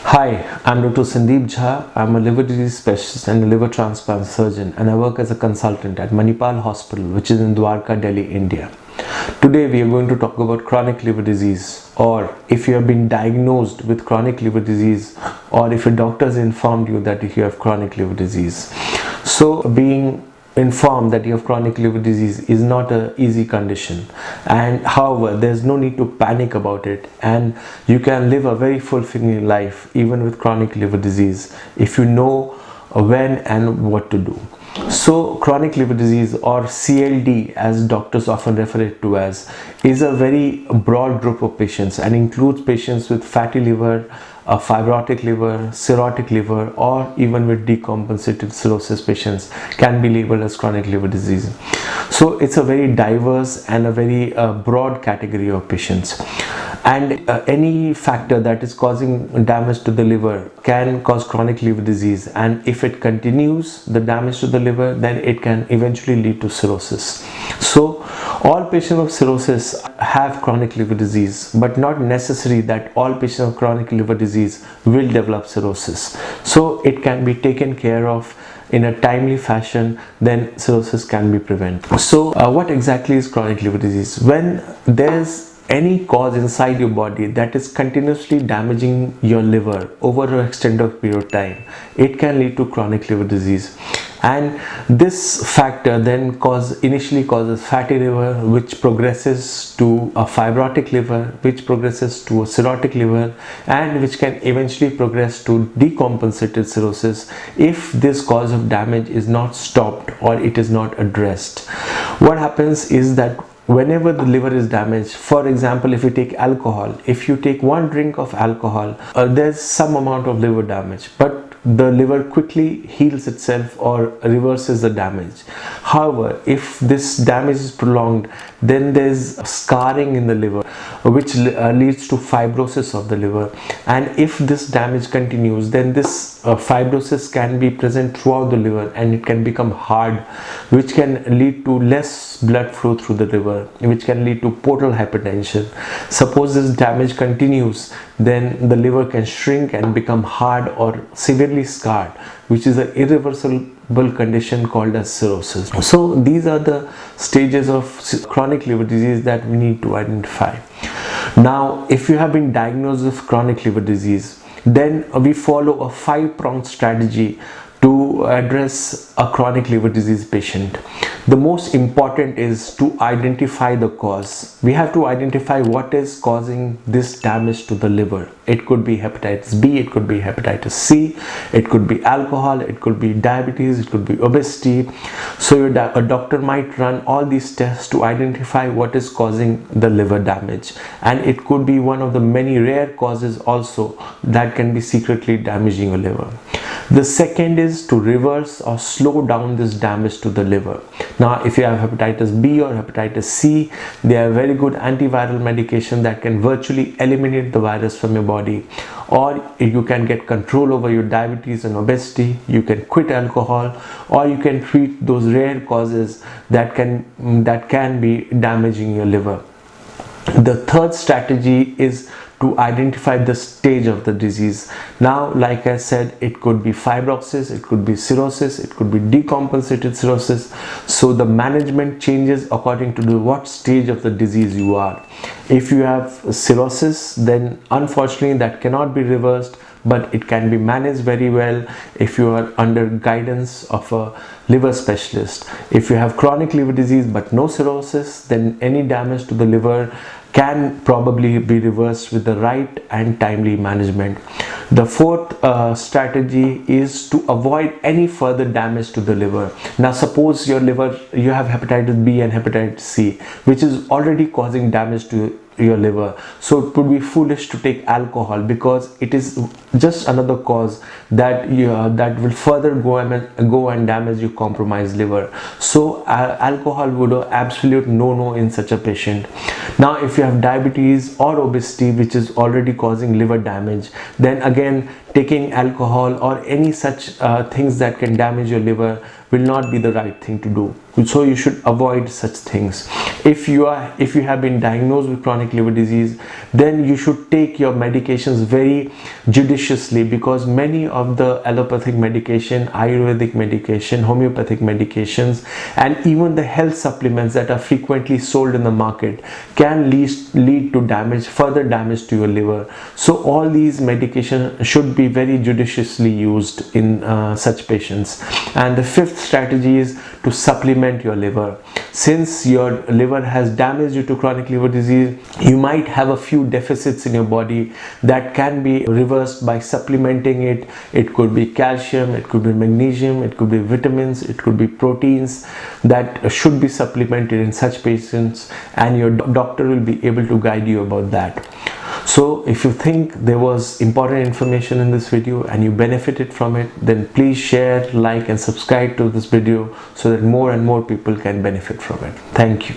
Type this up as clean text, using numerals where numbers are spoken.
Hi, I'm Dr. Sandeep Jha. I'm a liver disease specialist and a liver transplant surgeon, and I work as a consultant at Manipal Hospital, which is in Dwarka, Delhi, India. Today we are going to talk about chronic liver disease, or if you have been diagnosed with chronic liver disease, or if your doctor has informed you that you have chronic liver disease. So being informed that you have chronic liver disease is not an easy condition, and however there's no need to panic about it, and you can live a very fulfilling life even with chronic liver disease if you know when and what to do. So chronic liver disease, or CLD as doctors often refer it to as, is a very broad group of patients and includes patients with fatty liver, a fibrotic liver, cirrhotic liver, or even with decompensated cirrhosis patients can be labeled as chronic liver disease. So it's a very diverse and a very broad category of patients, and any factor that is causing damage to the liver can cause chronic liver disease, and if it continues the damage to the liver, then it can eventually lead to cirrhosis. So all patients of cirrhosis have chronic liver disease, but not necessary that all patients of chronic liver disease will develop cirrhosis. So it can be taken care of in a timely fashion, then cirrhosis can be prevented. So what exactly is chronic liver disease? When there's any cause inside your body that is continuously damaging your liver over an extended period of time, it can lead to chronic liver disease. And this factor then initially causes fatty liver, which progresses to a fibrotic liver, which progresses to a cirrhotic liver, and which can eventually progress to decompensated cirrhosis if this cause of damage is not stopped or it is not addressed. What happens is that whenever the liver is damaged, for example, if you take alcohol, if you take one drink of alcohol, there's some amount of liver damage, but the liver quickly heals itself or reverses the damage. However, if this damage is prolonged, then there's scarring in the liver, which leads to fibrosis of the liver. And if this damage continues, then this fibrosis can be present throughout the liver, and it can become hard, which can lead to less blood flow through the liver, which can lead to portal hypertension. Suppose this damage continues, then the liver can shrink and become hard or severely scarred, which is an irreversible condition called as cirrhosis. So these are the stages of chronic liver disease that we need to identify. Now, if you have been diagnosed with chronic liver disease, then we follow a 5-pronged strategy to address a chronic liver disease patient. The most important is to identify the cause. We have to identify what is causing this damage to the liver. It could be hepatitis B, it could be hepatitis C, it could be alcohol, it could be diabetes, it could be obesity. So a doctor might run all these tests to identify what is causing the liver damage, and it could be one of the many rare causes also that can be secretly damaging your liver. The second is to reverse or slow down this damage to the liver. Now, if you have hepatitis B or hepatitis C, they are very good antiviral medication that can virtually eliminate the virus from your body. Or you can get control over your diabetes and obesity, you can quit alcohol, or you can treat those rare causes that can be damaging your liver. The third strategy is to identify the stage of the disease. Now, like I said, it could be fibrosis, it could be cirrhosis, it could be decompensated cirrhosis. So the management changes according to what stage of the disease you are. If you have cirrhosis, then unfortunately that cannot be reversed, but it can be managed very well if you are under guidance of a liver specialist. If you have chronic liver disease but no cirrhosis, then any damage to the liver can probably be reversed with the right and timely management. The fourth strategy is to avoid any further damage to the liver. Now, suppose you have hepatitis B and hepatitis C, which is already causing damage to your liver. So it would be foolish to take alcohol, because it is just another cause that will further go and damage your compromised liver. So alcohol would be absolute no in such a patient. Now, if you have diabetes or obesity, which is already causing liver damage, then again taking alcohol or any such things that can damage your liver will not be the right thing to do. so you should avoid such things. If you have been diagnosed with chronic liver disease, then you should take your medications very judiciously, because many of the allopathic medication, Ayurvedic medication, homeopathic medications, and even the health supplements that are frequently sold in the market can lead to further damage to your liver. So all these medications should be very judiciously used in such patients. And the fifth strategy is to supplement your liver. Since your liver has damage due to chronic liver disease, you might have a few deficits in your body that can be reversed by supplementing it. It could be calcium, it could be magnesium, it could be vitamins, it could be proteins that should be supplemented in such patients, and your doctor will be able to guide you about that. So if you think there was important information in this video and you benefited from it, then please share, like and subscribe to this video so that more and more people can benefit from it. Thank you.